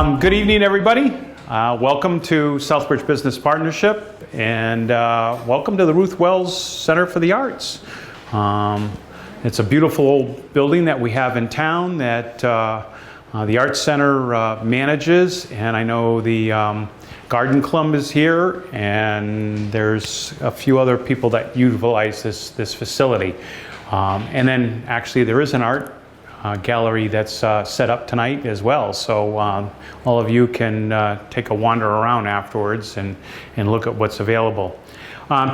Good evening, everybody. Welcome to Southbridge Business Partnership, and welcome to the Ruth Wells Center for the Arts. It's a beautiful old building that we have in town that the Arts Center manages, and I know the Garden Club is here, and there's a few other people that utilize this facility. And then actually there is an art gallery that's set up tonight as well, so all of you can take a wander around afterwards and look at what's available.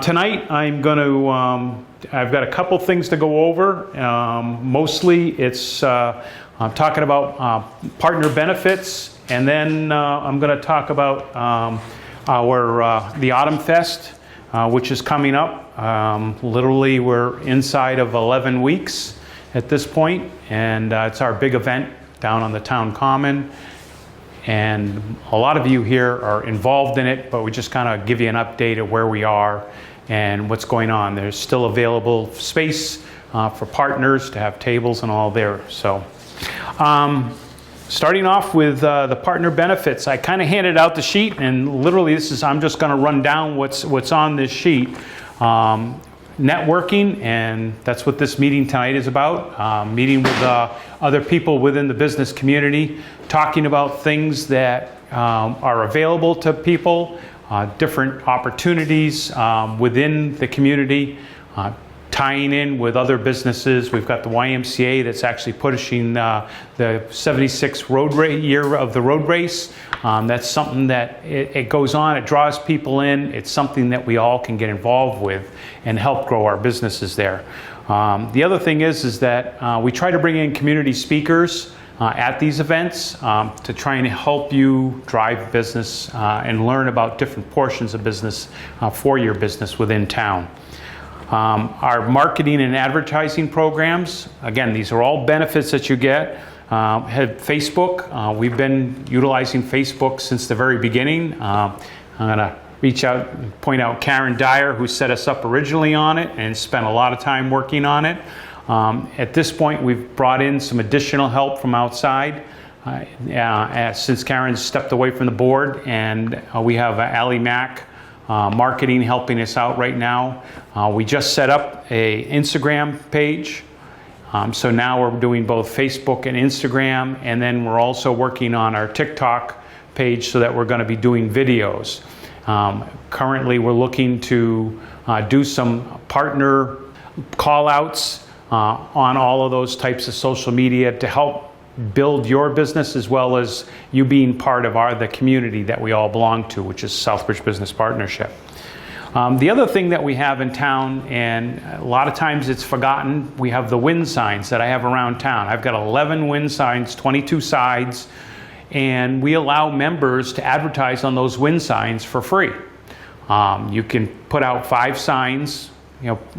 Tonight I'm going to, I've got a couple things to go over. Mostly it's I'm talking about partner benefits, and then I'm going to talk about the Autumn Fest, which is coming up. Literally we're inside of 11 weeks at this point, and it's our big event down on the town common, and a lot of you here are involved in it, but we just kind of give you an update of where we are and what's going on. There's still available space for partners to have tables and all there. So starting off with the partner benefits, I kind of handed out the sheet, and literally I'm just going to run down what's on this sheet. Networking, and that's what this meeting tonight is about. Meeting with other people within the business community, talking about things that are available to people, different opportunities within the community, tying in with other businesses. We've got the YMCA that's actually pushing the 76th year of the road race. That's something that it goes on, it draws people in, it's something that we all can get involved with and help grow our businesses there. The other thing is that we try to bring in community speakers at these events to try and help you drive business and learn about different portions of business for your business within town. Our marketing and advertising programs, again, these are all benefits that you get. Have Facebook. We've been utilizing Facebook since the very beginning. I'm going to reach out and point out Karen Dyer, who set us up originally on it and spent a lot of time working on it. At this point, we've brought in some additional help from outside since Karen's stepped away from the board, and we have Allie Mack marketing helping us out right now. We just set up a Instagram page. So now we're doing both Facebook and Instagram, and then we're also working on our TikTok page so that we're going to be doing videos. Currently we're looking to do some partner call outs on all of those types of social media to help build your business, as well as you being part of the community that we all belong to, which is Southbridge Business Partnership. The other thing that we have in town, and a lot of times it's forgotten, we have the wind signs that I have around town. I've got 11 wind signs, 22 sides, and we allow members to advertise on those wind signs for free. You can put out 5 signs,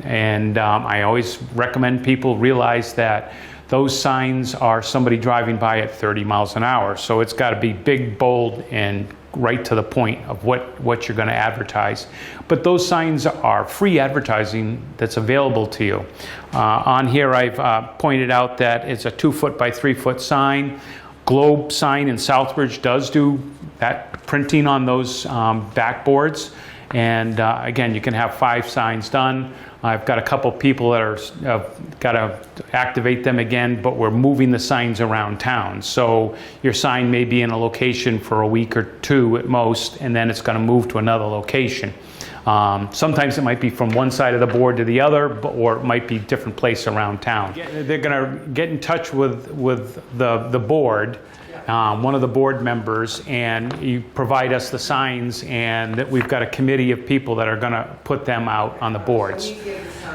and I always recommend people realize that those signs are somebody driving by at 30 miles an hour. So it's got to be big, bold, and right to the point of what you're going to advertise. But those signs are free advertising that's available to you. On here I've pointed out that it's a 2-foot by 3-foot sign. Globe Sign in Southbridge does do that printing on those backboards. And again, you can have 5 signs done. I've got a couple people that are got to activate them again, but we're moving the signs around town. So your sign may be in a location for a week or 2 at most, and then it's going to move to another location. Sometimes it might be from one side of the board to the other, or it might be different place around town. They're going to get in touch with the board, one of the board members, and you provide us the signs, and that we've got a committee of people that are going to put them out on the boards.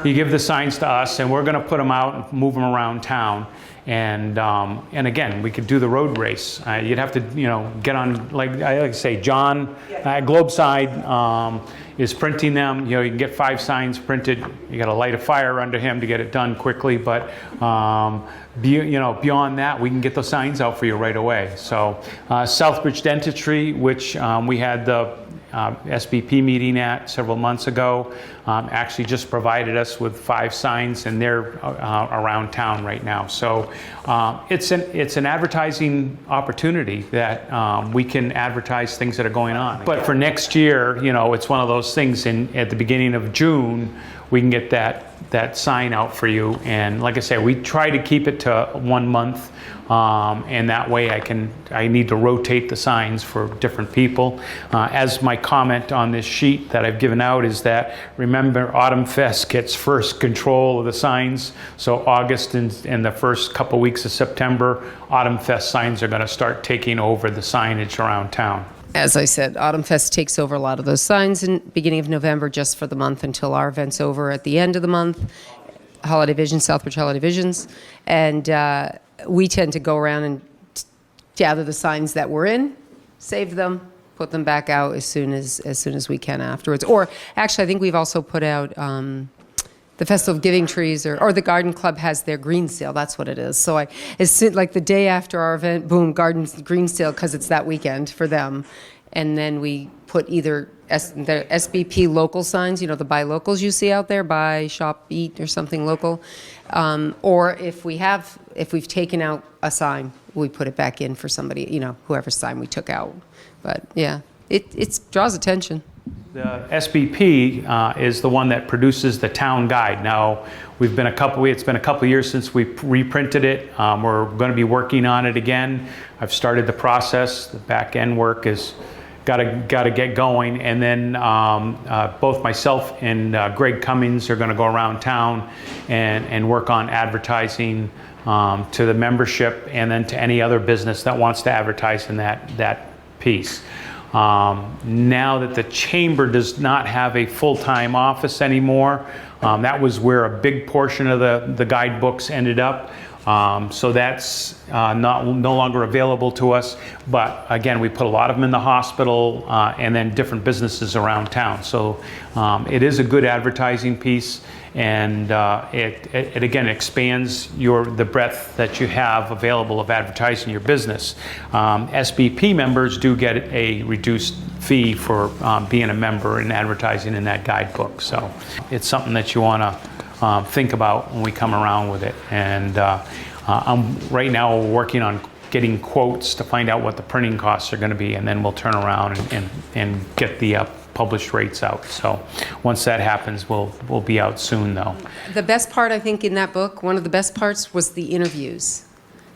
You give the signs to us, and we're going to put them out and move them around town. And again, we could do the road race. You'd have to, get on, like I say, John at Globeside is printing them. You can get 5 signs printed. You got to light a fire under him to get it done quickly. But beyond that, we can get those signs out for you right away. So Southbridge Dentistry, which we had the SBP meeting at several months ago actually just provided us with 5 signs, and they're around town right now. So it's an advertising opportunity that we can advertise things that are going on. But for next year, it's one of those things. At the beginning of June, we can get that sign out for you. And like I said, we try to keep it to 1 month. And that way I need to rotate the signs for different people. As my comment on this sheet that I've given out is that, remember, Autumn Fest gets first control of the signs. So August and the first couple weeks of September, Autumn Fest signs are going to start taking over the signage around town. As I said, Autumn Fest takes over a lot of those signs in beginning of November, just for the month until our event's over at the end of the month. Holiday Visions, Southbridge Holiday Visions. And we tend to go around and gather the signs that we're in, save them, put them back out as soon as we can afterwards. Or actually, I think we've also put out the Festival of Giving Trees, or the Garden Club has their green sale. That's what it is. So like the day after our event, boom, green sale, because it's that weekend for them. And then we put either the SBP local signs, the buy locals you see out there, buy, shop, eat, or something local. Or if we've taken out a sign, we put it back in for somebody, whoever's sign we took out. But yeah, it draws attention. The SBP is the one that produces the town guide. Now, it's been a couple years since we reprinted it. We're going to be working on it again. I've started the process. The back end work is got to get going, and then both myself and Greg Cummings are going to go around town and work on advertising to the membership, and then to any other business that wants to advertise in that piece. Now that the chamber does not have a full-time office anymore, that was where a big portion of the guidebooks ended up. So that's no longer available to us. But again, we put a lot of them in the hospital and then different businesses around town. So it is a good advertising piece, and it again expands the breadth that you have available of advertising your business. SBP members do get a reduced fee for being a member and advertising in that guidebook. So it's something that you want to think about when we come around with it. And I'm right now working on getting quotes to find out what the printing costs are going to be, and then we'll turn around and get the published rates out. So once that happens, we'll be out soon, though. The best part, I think, in that book, one of the best parts was the interviews.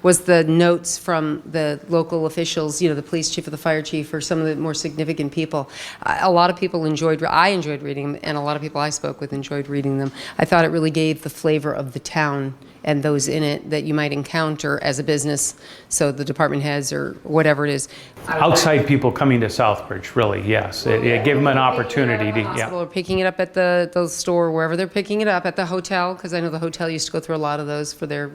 Was the notes from the local officials, the police chief or the fire chief or some of the more significant people. A lot of people I enjoyed reading them, and a lot of people I spoke with enjoyed reading them. I thought it really gave the flavor of the town and those in it that you might encounter as a business, so the department heads or whatever it is. Outside people coming to Southbridge, really, yes. It gave them an opportunity to, yeah. Or picking it up at the store, wherever they're picking it up, at the hotel, because I know the hotel used to go through a lot of those for their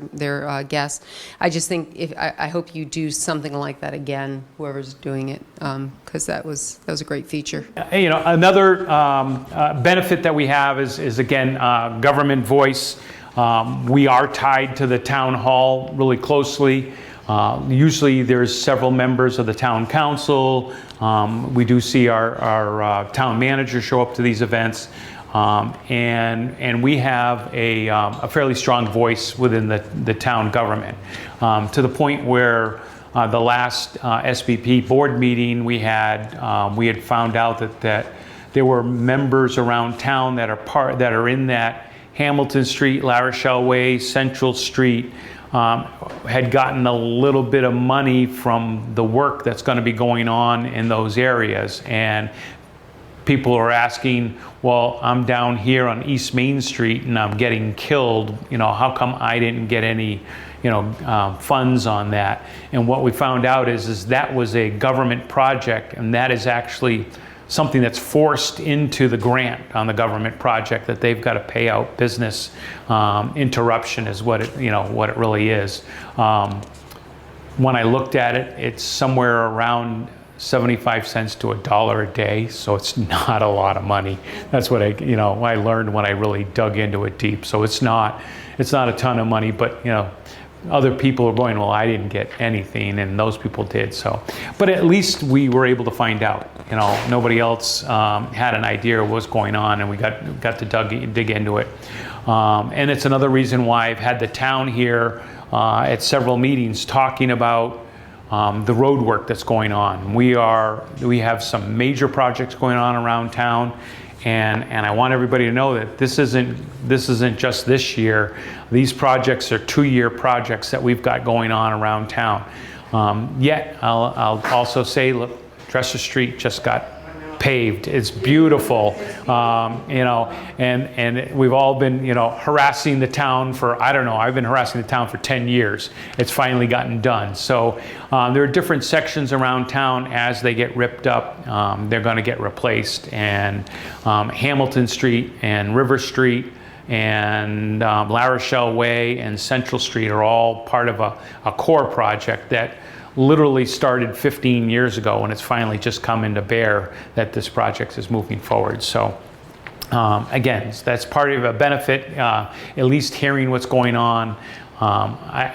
guests. I just think I hope you do something like that again, whoever's doing it, because that was a great feature. Another benefit that we have is again, government voice. We are tied to the town hall really closely. Usually there's several members of the town council. We do see our town manager show up to these events. And we have a fairly strong voice within the town government, to the point where the last SBP board meeting we had found out that there were members around town that are in that Hamilton Street, La Rochelle Way, Central Street, had gotten a little bit of money from the work that's going to be going on in those areas. And people are asking, well, I'm down here on East Main Street and I'm getting killed. How come I didn't get any, funds on that? And what we found out is that was a government project, and that is actually something that's forced into the grant on the government project, that they've got to pay out business interruption is what it really is. When I looked at it, it's somewhere around 75 cents to $1 a day, so it's not a lot of money. That's what I learned when I really dug into it deep. So it's not a ton of money, but other people are going, well, I didn't get anything, and those people did. So, but at least we were able to find out. You know, nobody else had an idea of what was going on, and we got to dig into it. And it's another reason why I've had the town here at several meetings talking about the road work that's going on. We have some major projects going on around town. And I want everybody to know that this isn't just this year. These projects are 2-year projects that we've got going on around town. Yet I'll also say, look, Dresser Street just got paved. It's beautiful, you know, and we've all been, you know, harassing the town for, I don't know, I've been harassing the town for 10 years. It's finally gotten done. So there are different sections around town as they get ripped up, they're going to get replaced. And Hamilton Street and River Street and La Rochelle Way and Central Street are all part of a core project that literally started 15 years ago, and it's finally just come into bear that this project is moving forward. So again, that's part of a benefit, at least hearing what's going on.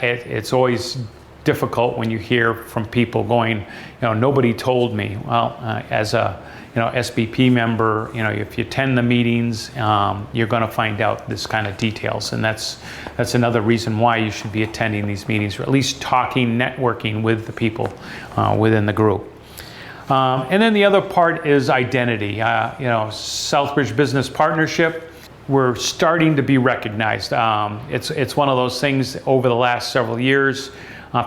It's always difficult when you hear from people going, you know, nobody told me. Well, as a SBP member, you know, if you attend the meetings, you're going to find out this kind of details, and that's another reason why you should be attending these meetings, or at least talking, networking with the people within the group. And then the other part is identity. You know, Southbridge Business Partnership, we're starting to be recognized. It's one of those things over the last several years.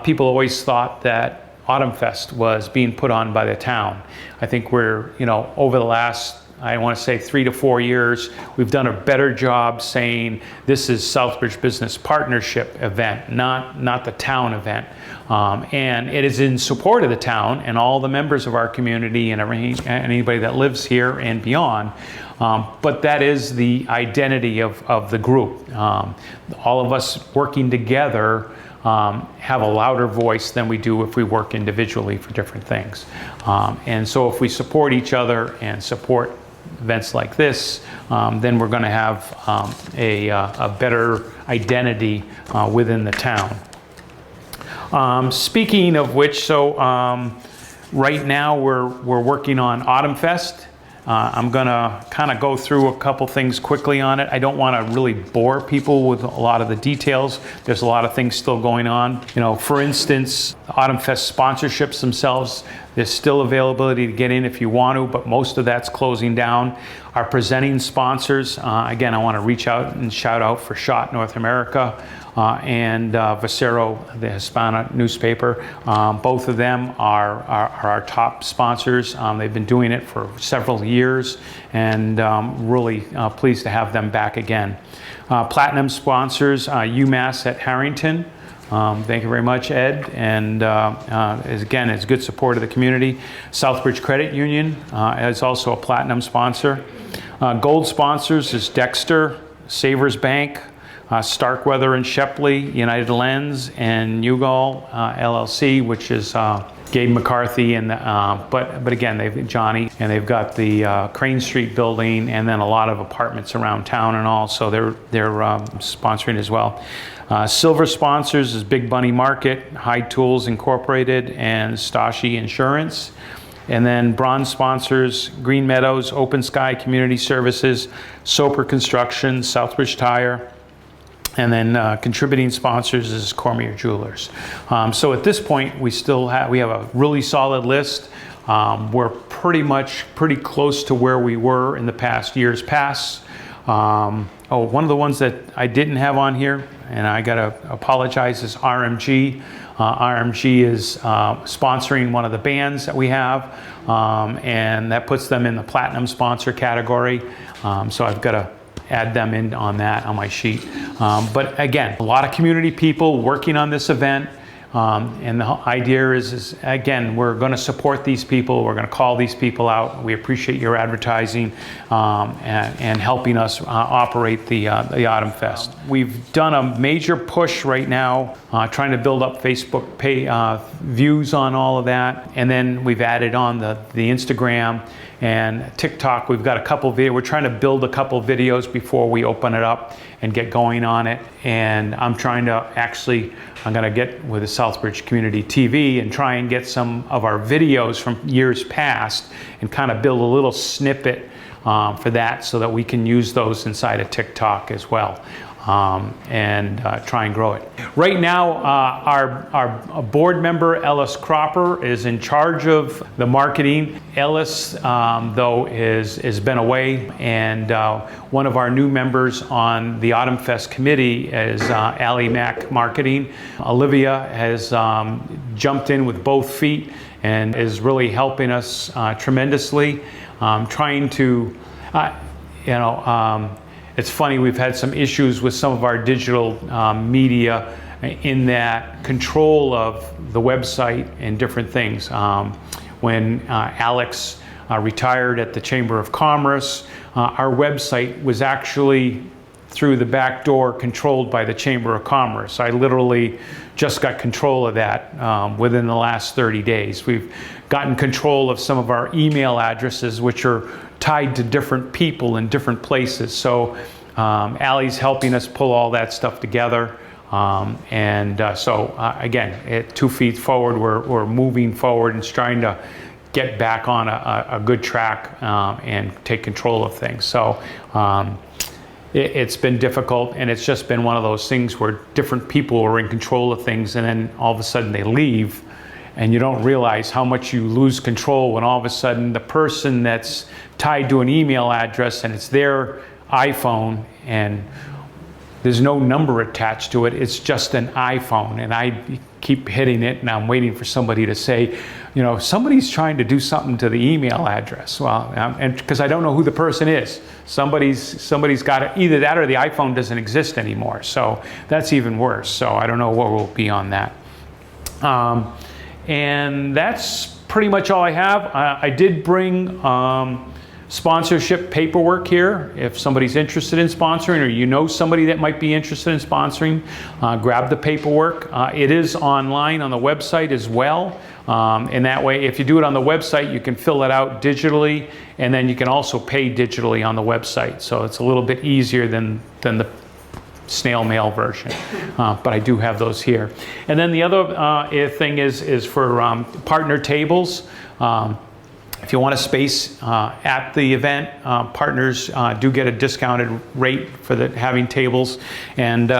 People always thought that Autumn Fest was being put on by the town. I think we're, you know, over the last, I want to say 3 to 4 years, we've done a better job saying this is Southbridge Business Partnership event, not the town event. And it is in support of the town and all the members of our community and anybody that lives here and beyond. But that is the identity of the group. All of us working together have a louder voice than we do if we work individually for different things. And so if we support each other and support events like this, then we're going to have a better identity within the town. Speaking of which, so right now we're working on Autumn Fest. I'm going to kind of go through a couple things quickly on it. I don't want to really bore people with a lot of the details. There's a lot of things still going on. You know, for instance, Autumn Fest sponsorships themselves, there's still availability to get in if you want to, but most of that's closing down. Our presenting sponsors, again, I want to reach out and shout out for Shot North America and Vocero, the Hispana newspaper. Both of them are our top sponsors. They've been doing it for several years, and really pleased to have them back again. Platinum sponsors, UMass at Harrington. Thank you very much, Ed, and again, it's good support of the community. Southbridge Credit Union is also a platinum sponsor. Gold sponsors is Dexter, Savers Bank, Starkweather and Shepley, United Lens, and Newgall LLC, which is Gabe McCarthy, and but again, they've Johnny, and they've got the Crane Street building, and then a lot of apartments around town and all, so they're sponsoring as well. Silver sponsors is Big Bunny Market, High Tools Incorporated, and Stashi Insurance. And then bronze sponsors, Green Meadows, Open Sky Community Services, Soper Construction, Southbridge Tire. And then contributing sponsors is Cormier Jewelers. So at this point, we have a really solid list. We're pretty close to where we were in the years past. One of the ones that I didn't have on here, and I gotta apologize, is RMG. RMG is sponsoring one of the bands that we have, and that puts them in the platinum sponsor category. So I've got to add them in on my sheet. But again, a lot of community people working on this event. And the idea is again, we're going to support these people. We're going to call these people out. We appreciate your advertising and helping us operate the Autumn Fest. We've done a major push right now, trying to build up Facebook views on all of that. And then we've added on the Instagram And TikTok, we've got a couple videos. We're trying to build a couple videos before we open it up and get going on it. And I'm going to get with the Southbridge Community TV and try and get some of our videos from years past and kind of build a little snippet for that so that we can use those inside of TikTok as well. And try and grow it. Right now, our board member, Ellis Cropper, is in charge of the marketing. Ellis, though, has been away, and one of our new members on the Autumn Fest committee is Allie Mack Marketing. Olivia has jumped in with both feet and is really helping us tremendously, trying to, it's funny, we've had some issues with some of our digital media in that control of the website and different things. When Alex retired at the Chamber of Commerce, our website was actually through the back door controlled by the Chamber of Commerce. I literally just got control of that within the last 30 days. We've gotten control of some of our email addresses, which are tied to different people in different places. So Allie's helping us pull all that stuff together. Again, 2 feet forward, we're moving forward and trying to get back on a good track and take control of things. So it's been difficult, and it's just been one of those things where different people are in control of things, and then all of a sudden they leave, and you don't realize how much you lose control when all of a sudden the person that's tied to an email address and it's their iPhone and there's no number attached to it, it's just an iPhone, and I keep hitting it and I'm waiting for somebody to say, somebody's trying to do something to the email address. Well, and because I don't know who the person is. Somebody's got it, either that or the iPhone doesn't exist anymore. So that's even worse. So I don't know what will be on that. And that's pretty much all I have. I did bring sponsorship paperwork here. If somebody's interested in sponsoring, or somebody that might be interested in sponsoring, grab the paperwork. It is online on the website as well. And that way, if you do it on the website, you can fill it out digitally, and then you can also pay digitally on the website. So it's a little bit easier than the snail mail version. But I do have those here. And then the other thing is for partner tables. If you want a space at the event, partners do get a discounted rate for having tables. And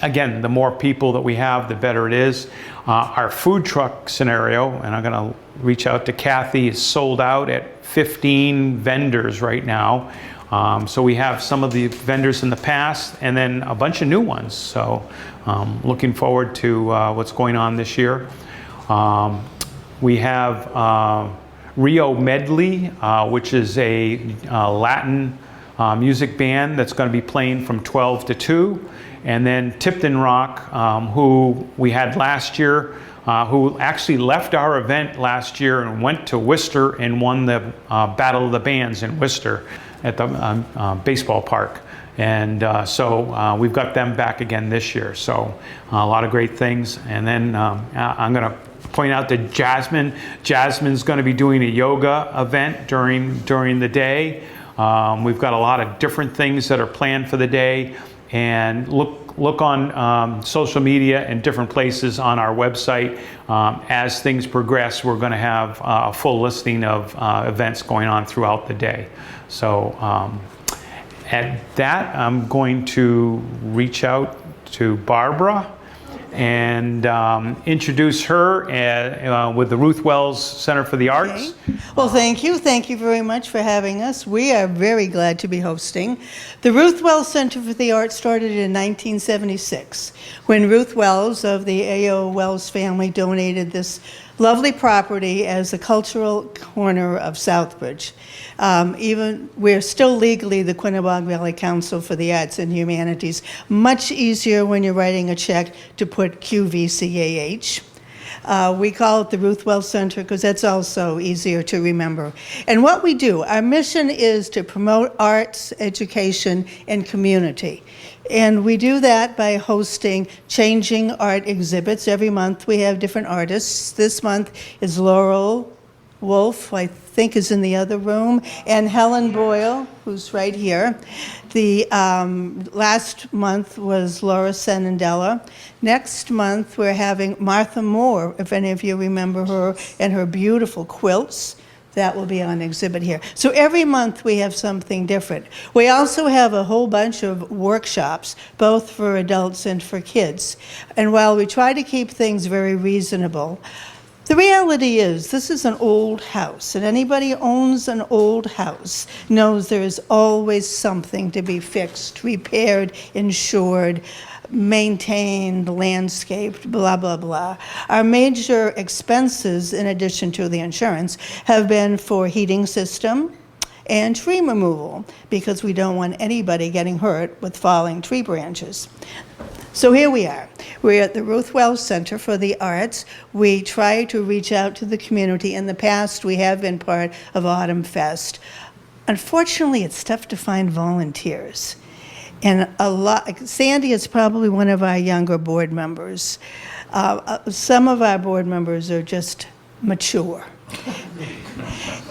again, the more people that we have, the better it is. Our food truck scenario, and I'm going to reach out to Kathy, is sold out at 15 vendors right now. So we have some of the vendors in the past and then a bunch of new ones. So looking forward to what's going on this year. We have Rio Medley, which is a Latin music band that's going to be playing from 12 to 2. And then Tipton Rock, who we had last year, who actually left our event last year and went to Worcester and won the Battle of the Bands in Worcester at the baseball park. And so we've got them back again this year. So a lot of great things. And then I'm going to point out that Jasmine's going to be doing a yoga event during the day. We've got a lot of different things that are planned for the day. And look on social media and different places on our website. As things progress, we're going to have a full listing of events going on throughout the day. So at that, I'm going to reach out to Barbara and introduce her with the Ruth Wells Center for the Arts. Okay. Well, thank you. Thank you very much for having us. We are very glad to be hosting. The Ruth Wells Center for the Arts started in 1976 when Ruth Wells of the A.O. Wells family donated this lovely property as a cultural corner of Southbridge. Even we're still legally the Quinebaug Valley Council for the Arts and Humanities. Much easier when you're writing a check to put QVCAH. We call it the Ruth Wells Center because that's also easier to remember. And what we do, our mission is to promote arts, education, and community. And we do that by hosting changing art exhibits. Every month we have different artists. This month is Laurel Wolf, I think, is in the other room, and Helen Boyle, who's right here. The last month was Laura Senandella. Next month, we're having Martha Moore, if any of you remember her, and her beautiful quilts. That will be on exhibit here. So every month we have something different. We also have a whole bunch of workshops, both for adults and for kids. And while we try to keep things very reasonable, the reality is this is an old house, and anybody who owns an old house knows there is always something to be fixed, repaired, insured, maintained, landscaped, blah, blah, blah. Our major expenses, in addition to the insurance, have been for heating system and tree removal, because we don't want anybody getting hurt with falling tree branches. So here we are. We're at the Ruth Wells Center for the Arts. We try to reach out to the community. In the past, we have been part of Autumn Fest. Unfortunately, it's tough to find volunteers. And Sandy is probably one of our younger board members. Some of our board members are just mature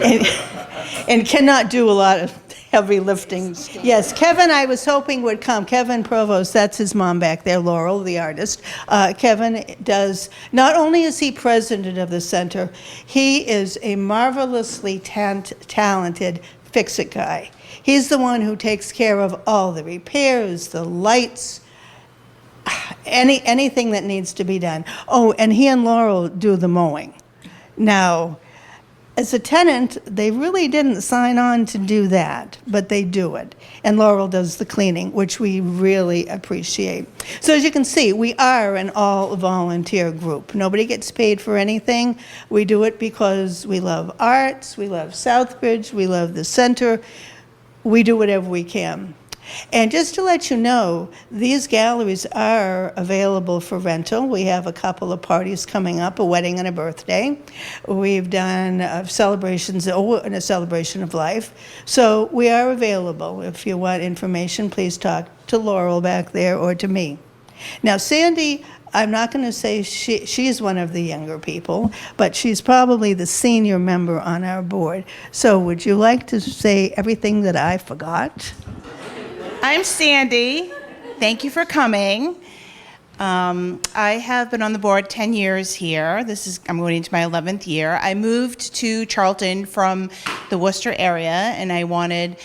and cannot do a lot of heavy lifting. Yes, Kevin, I was hoping would come. Kevin Provost, that's his mom back there, Laurel, the artist. Kevin does, not only is he president of the center, he is a marvelously talented fix-it guy. He's the one who takes care of all the repairs, the lights, anything that needs to be done. Oh, and he and Laurel do the mowing. Now, as a tenant, they really didn't sign on to do that, but they do it. And Laurel does the cleaning, which we really appreciate. So as you can see, we are an all-volunteer group. Nobody gets paid for anything. We do it because we love arts, we love Southbridge, we love the center. We do whatever we can. And just to let you know, these galleries are available for rental. We have a couple of parties coming up, a wedding and a birthday. We've done celebrations, and a celebration of life. So we are available. If you want information, please talk to Laurel back there or to me. Now, Sandy, I'm not going to say she's one of the younger people, but she's probably the senior member on our board. So would you like to say everything that I forgot? I'm Sandy. Thank you for coming. I have been on the board 10 years here. I'm going into my 11th year. I moved to Charlton from the Worcester area, and I wanted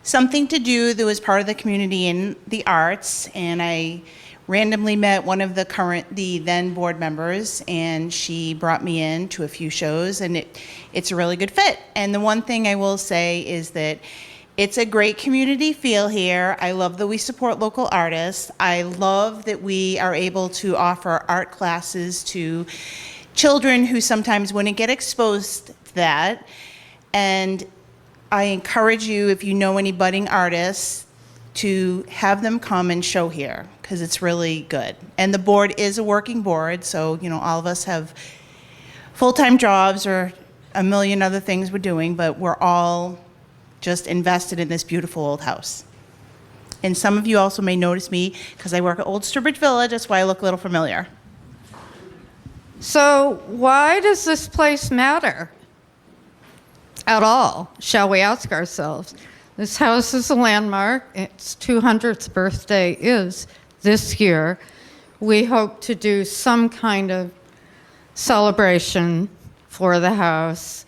something to do that was part of the community in the arts, and I randomly met one of the then board members, and she brought me in to a few shows, and it's a really good fit. And the one thing I will say is that it's a great community feel here. I love that we support local artists. I love that we are able to offer art classes to children who sometimes wouldn't get exposed to that. And I encourage you, if you know any budding artists, to have them come and show here, because it's really good. And the board is a working board, so all of us have full-time jobs or a million other things we're doing, but we're all just invested in this beautiful old house. And some of you also may notice me because I work at Old Sturbridge Village. That's why I look a little familiar. So why does this place matter at all? Shall we ask ourselves? This house is a landmark. Its 200th birthday is this year. We hope to do some kind of celebration for the house.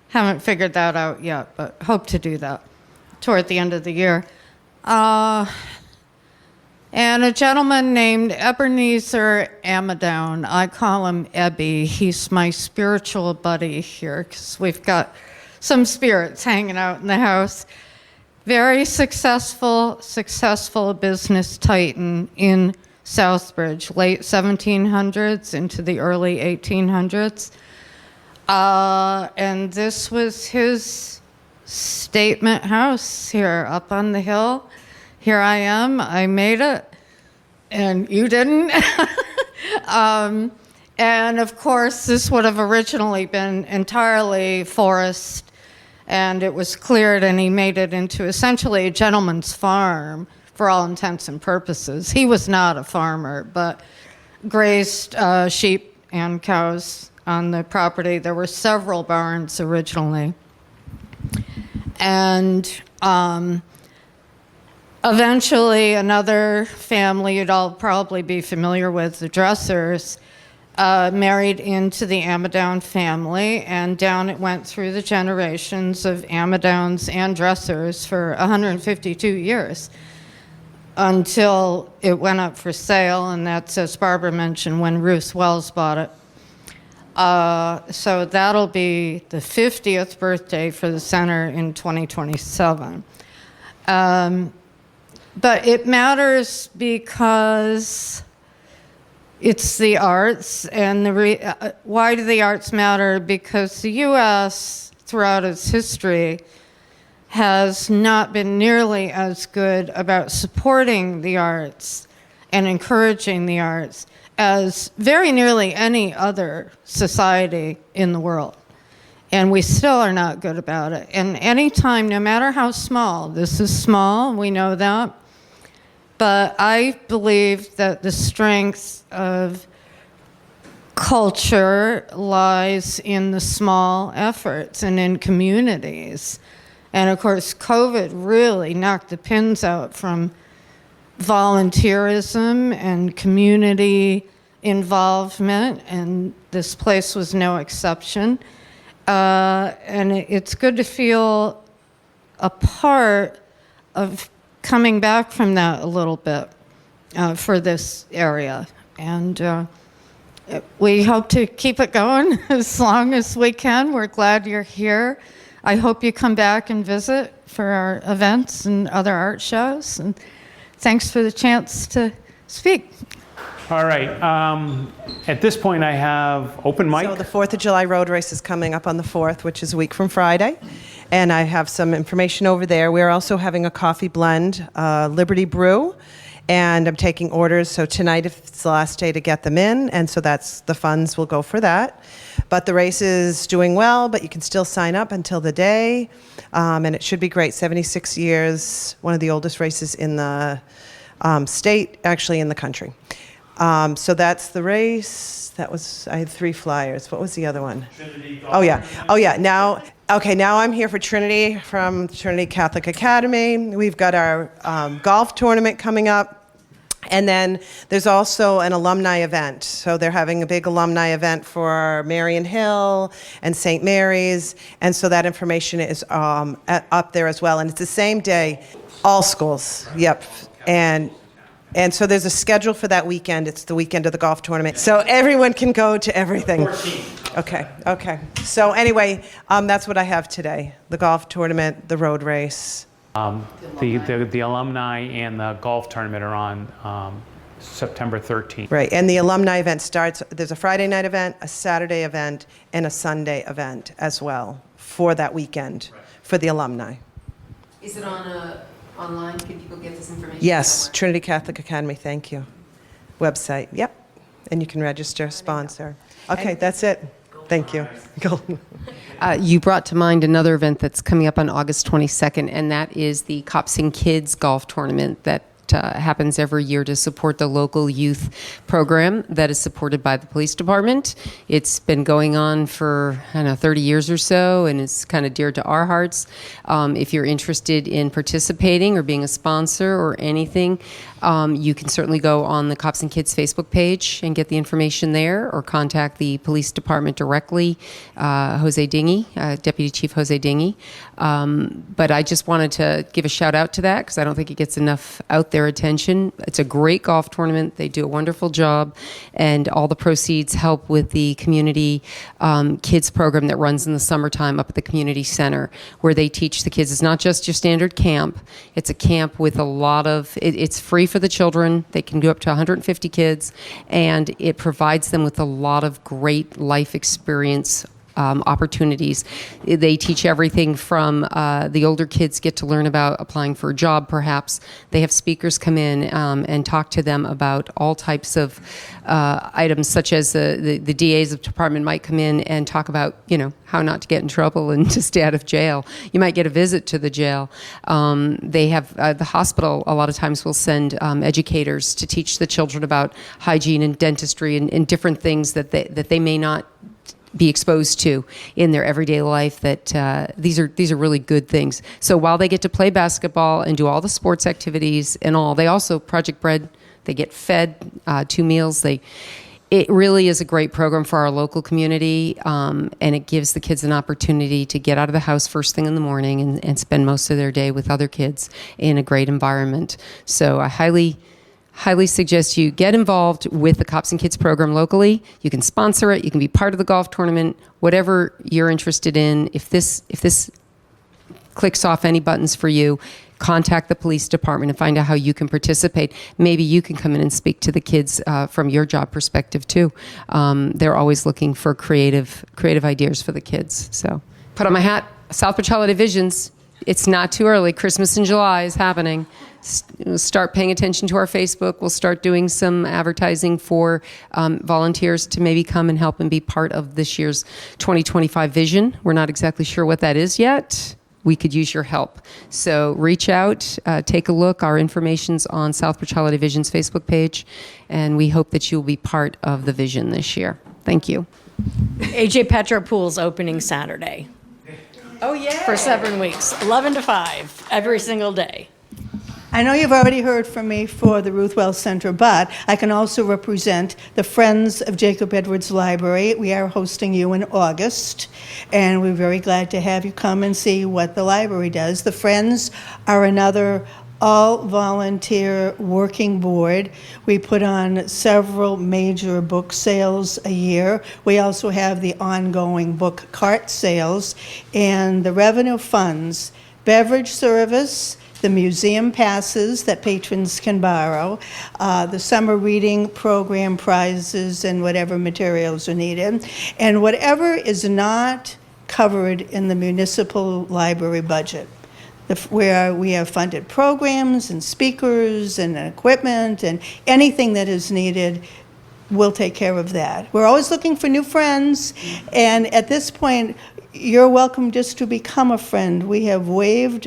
Haven't figured that out yet, but hope to do that toward the end of the year. And a gentleman named Ebenezer Amadown, I call him Ebby. He's my spiritual buddy here because we've got some spirits hanging out in the house. Very successful business titan in Southbridge, late 1700s into the early 1800s. And this was his statement house here up on the hill. Here I am, I made it, and you didn't. And of course, this would have originally been entirely forest, and it was cleared, and he made it into essentially a gentleman's farm for all intents and purposes. He was not a farmer, but grazed sheep and cows on the property. There were several barns originally. And eventually another family you'd all probably be familiar with, the Dressers, married into the Amadown family, and down it went through the generations of Amadowns and Dressers for 152 years until it went up for sale, and that's, as Barbara mentioned, when Ruth Wells bought it. So that'll be the 50th birthday for the center in 2027. But it matters because it's the arts, and why do the arts matter? Because the U.S., throughout its history, has not been nearly as good about supporting the arts and encouraging the arts as very nearly any other society in the world. And we still are not good about it. And any time, no matter how small, this is small, we know that, but I believe that the strength of culture lies in the small efforts and in communities. And of course, COVID really knocked the pins out from volunteerism and community involvement, and this place was no exception. And it's good to feel a part of coming back from that a little bit for this area. And we hope to keep it going as long as we can. We're glad you're here. I hope you come back and visit for our events and other art shows. And thanks for the chance to speak. All right. At this point, I have open mic. So the 4th of July road race is coming up on the 4th, which is a week from Friday. And I have some information over there. We're also having a coffee blend, Liberty Brew. And I'm taking orders. So tonight it's the last day to get them in. And so the funds will go for that. But the race is doing well, but you can still sign up until the day. And it should be great. 76 years, one of the oldest races in the state, actually in the country. So that's the race. I had 3 flyers. What was the other one? Trinity. Oh yeah. Now I'm here for Trinity from Trinity Catholic Academy. We've got our golf tournament coming up. And then there's also an alumni event. So they're having a big alumni event for Marion Hill and St. Mary's. And so that information is up there as well. And it's the same day, all schools. Yep. And so there's a schedule for that weekend. It's the weekend of the golf tournament. So everyone can go to everything. 14. Okay. So anyway, that's what I have today. The golf tournament, the road race. The alumni and the golf tournament are on September 13th. Right, and the alumni event starts, there's a Friday night event, a Saturday event, and a Sunday event as well for that weekend for the alumni. Is it on online? Can people get this information? Yes, somewhere? Trinity Catholic Academy, thank you. Website, yep. And you can register, sponsor. Okay, that's it. Thank you. You brought to mind another event that's coming up on August 22nd, and that is the Cops and Kids Golf Tournament that happens every year to support the local youth program that is supported by the police department. It's been going on for, 30 years or so, and it's kind of dear to our hearts. If you're interested in participating or being a sponsor or anything, you can certainly go on the Cops and Kids Facebook page and get the information there, or contact the police department directly, Jose Dingy, Deputy Chief Jose Dingy. But I just wanted to give a shout out to that because I don't think it gets enough out there attention. It's a great golf tournament. They do a wonderful job, and all the proceeds help with the community kids program that runs in the summertime up at the community center, where they teach the kids. It's not just your standard camp. It's a camp with a lot of, it's free for the children. They can go up to 150 kids, and it provides them with a lot of great life experience opportunities. They teach everything from the older kids get to learn about applying for a job, perhaps. They have speakers come in and talk to them about all types of items, such as the DA's department might come in and talk about, how not to get in trouble and to stay out of jail. You might get a visit to the jail. They have the hospital a lot of times will send educators to teach the children about hygiene and dentistry and different things that they may not be exposed to in their everyday life, that these are really good things. So while they get to play basketball and do all the sports activities and all, they also Project Bread, they get fed 2 meals. It really is a great program for our local community, and it gives the kids an opportunity to get out of the house first thing in the morning and spend most of their day with other kids in a great environment. So I highly suggest you get involved with the Cops and Kids program locally. You can sponsor it. You can be part of the golf tournament, whatever you're interested in. If this clicks off any buttons for you, contact the police department and find out how you can participate. Maybe you can come in and speak to the kids from your job perspective too. They're always looking for creative ideas for the kids. So put on my hat, Southbridge Holiday Visions. It's not too early. Christmas in July is happening. Start paying attention to our Facebook. We'll start doing some advertising for volunteers to maybe come and help and be part of this year's 2025 vision. We're not exactly sure what that is yet. We could use your help. So reach out, take a look. Our information's on Southbridge Holiday Vision's Facebook page, and we hope that you'll be part of the vision this year. Thank you. AJ Petro Pool's opening Saturday. Oh, yeah. For 7 weeks, 11 to 5, every single day. I know you've already heard from me for the Ruth Wells Center, but I can also represent the Friends of Jacob Edwards Library. We are hosting you in August, and we're very glad to have you come and see what the library does. The Friends are another all-volunteer working board. We put on several major book sales a year. We also have the ongoing book cart sales, and the revenue funds beverage service, the museum passes that patrons can borrow, the summer reading program prizes and whatever materials are needed, and whatever is not covered in the municipal library budget, where we have funded programs and speakers and equipment and anything that is needed. We'll take care of that. We're always looking for new friends, and at this point, you're welcome just to become a friend. We have waived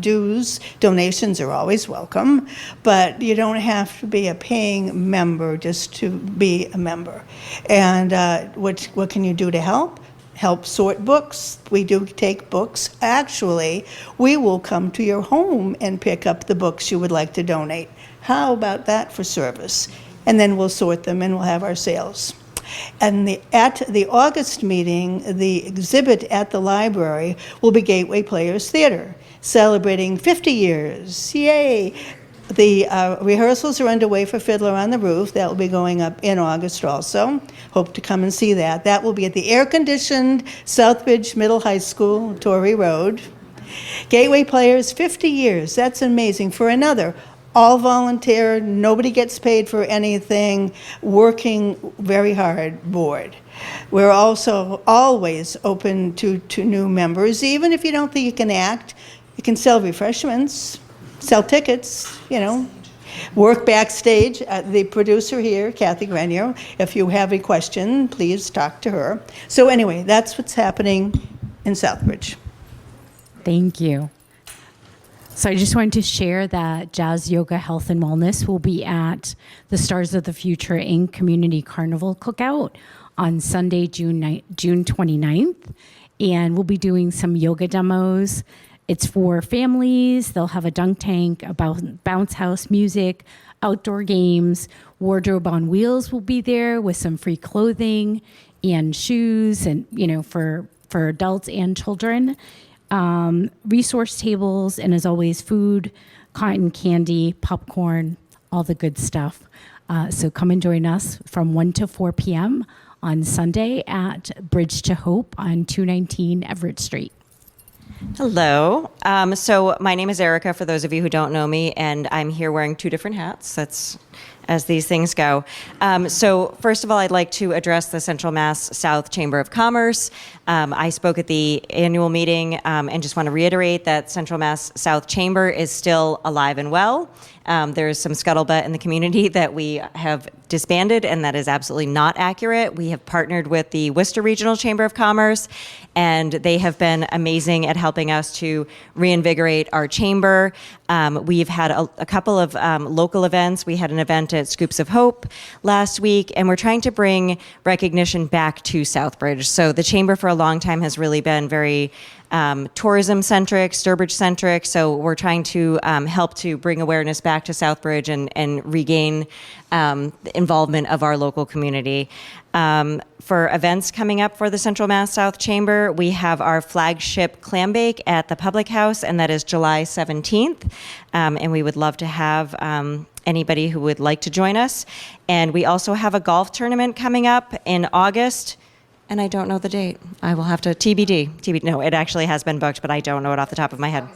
dues. Donations are always welcome, but you don't have to be a paying member just to be a member. And what can you do to help? Help sort books. We do take books. Actually, we will come to your home and pick up the books you would like to donate. How about that for service? And then we'll sort them and we'll have our sales. And at the August meeting, the exhibit at the library will be Gateway Players Theater, celebrating 50 years. Yay! The rehearsals are underway for Fiddler on the Roof. That will be going up in August also. Hope to come and see that. That will be at the air-conditioned Southbridge Middle High School, Torrey Road. Gateway Players, 50 years. That's amazing. For another all volunteer, nobody gets paid for anything, working very hard board. We're also always open to new members. Even if you don't think you can act, you can sell refreshments, sell tickets, work backstage. The producer here, Kathy Grenier, if you have a question, please talk to her. So anyway, that's what's happening in Southbridge. Thank you. So I just wanted to share that Jazz Yoga Health and Wellness will be at the Stars of the Future Inc. Community Carnival Cookout on Sunday, June 29th. And we'll be doing some yoga demos. It's for families. They'll have a dunk tank, a bounce house music, outdoor games. Wardrobe on Wheels will be there with some free clothing and shoes and, for adults and children. Resource tables, and as always, food, cotton candy, popcorn, all the good stuff. So come and join us from 1 to 4 p.m. on Sunday at Bridge to Hope on 219 Everett Street. Hello. So my name is Erica, for those of you who don't know me, and I'm here wearing 2 different hats. That's as these things go. So first of all, I'd like to address the Central Mass South Chamber of Commerce. I spoke at the annual meeting and just want to reiterate that Central Mass South Chamber is still alive and well. There's some scuttlebutt in the community that we have disbanded, and that is absolutely not accurate. We have partnered with the Worcester Regional Chamber of Commerce, and they have been amazing at helping us to reinvigorate our chamber. We've had a couple of local events. We had an event at Scoops of Hope last week, and we're trying to bring recognition back to Southbridge. So the chamber for a long time has really been very tourism-centric, Sturbridge-centric, so we're trying to help to bring awareness back to Southbridge and regain the involvement of our local community. For events coming up for the Central Mass South Chamber, we have our flagship clam bake at the Public House, and that is July 17th, and we would love to have anybody who would like to join us. And we also have a golf tournament coming up in August, and I don't know the date. I will have to TBD. No, it actually has been booked, but I don't know it off the top of my head.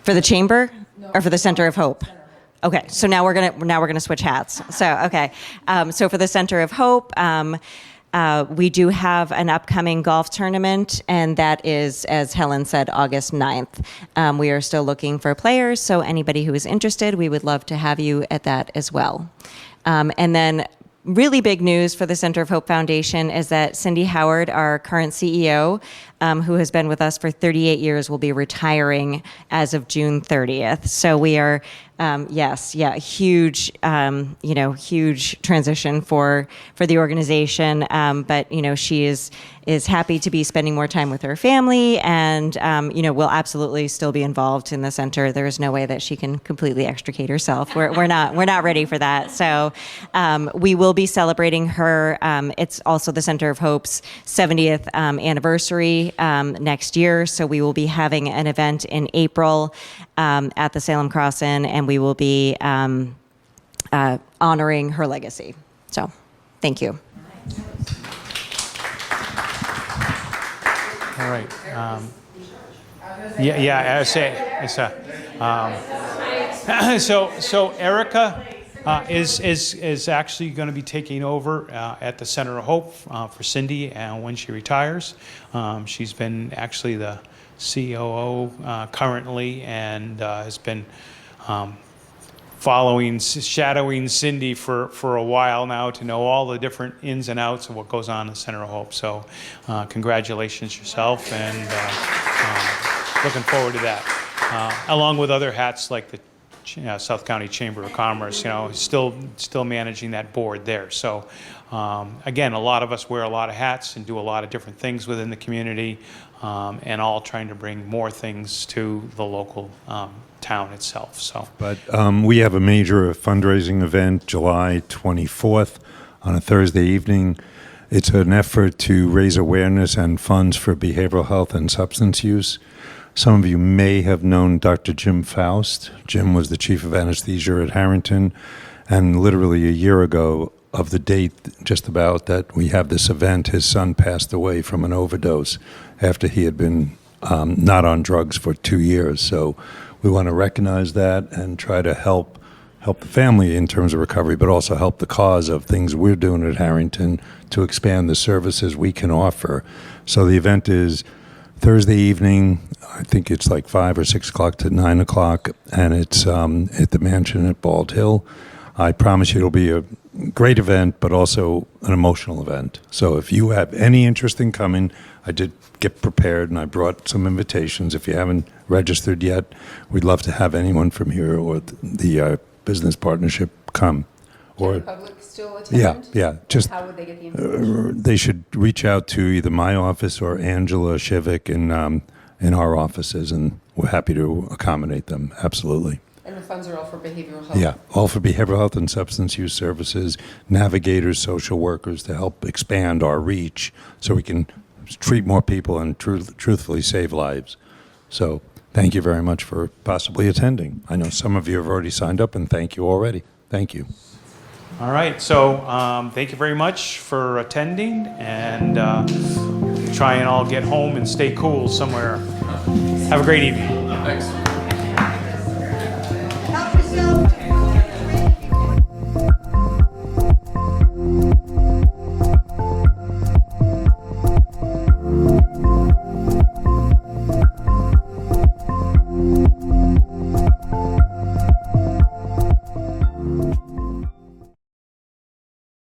For the chamber or for the Center of Hope? Okay, so now we're gonna switch hats. So okay, so for the Center of Hope, we do have an upcoming golf tournament, and that is, as Helen said, August 9th. We are still looking for players, so anybody who is interested, we would love to have you at that as well. And then really big news for the Center of Hope Foundation is that Cindy Howard, our current CEO, who has been with us for 38 years, will be retiring as of June 30th. So we are, huge, huge transition for the organization. But she is happy to be spending more time with her family, and will absolutely still be involved in the center. There is no way that she can completely extricate herself. We're not ready for that. So we will be celebrating her. It's also the Center of Hope's 70th anniversary next year. So we will be having an event in April at the Salem Cross Inn, and we will be honoring her legacy. So thank you. All right. I say. So Erica is actually going to be taking over at the Center of Hope for Cindy when she retires. She's been actually the COO currently, and has been shadowing Cindy for a while now to know all the different ins and outs of what goes on in the Center of Hope. So congratulations yourself, and looking forward to that. Along with other hats like the South County Chamber of Commerce, still managing that board there. So again, a lot of us wear a lot of hats and do a lot of different things within the community, and all trying to bring more things to the local town itself. So, but we have a major fundraising event July 24th on a Thursday evening. It's an effort to raise awareness and funds for behavioral health and substance use. Some of you may have known Dr. Jim Faust. Jim was the chief of anesthesia at Harrington, and literally a year ago of the date just about that we have this event, his son passed away from an overdose after he had been not on drugs for 2 years. So we want to recognize that and try to help the family in terms of recovery, but also help the cause of things we're doing at Harrington to expand the services we can offer. So the event is Thursday evening. I think it's like 5 or 6 o'clock to 9 o'clock, and it's at the mansion at Bald Hill. I promise you it'll be a great event, but also an emotional event. So if you have any interest in coming, I did get prepared and I brought some invitations. If you haven't registered yet, we'd love to have anyone from here or the business partnership come. Can the public still attend? Yeah. Just how would they get the information? they should reach out to either my office or Angela Shivik in our offices, and we're happy to accommodate them. Absolutely. And the funds are all for behavioral health? Yeah, all for behavioral health and substance use services, navigators, social workers, to help expand our reach so we can treat more people and truthfully save lives. So thank you very much for possibly attending. I know some of you have already signed up, and thank you already. Thank you. all right. So thank you very much for attending, and try and all get home and stay cool somewhere. Have a great evening. Thanks.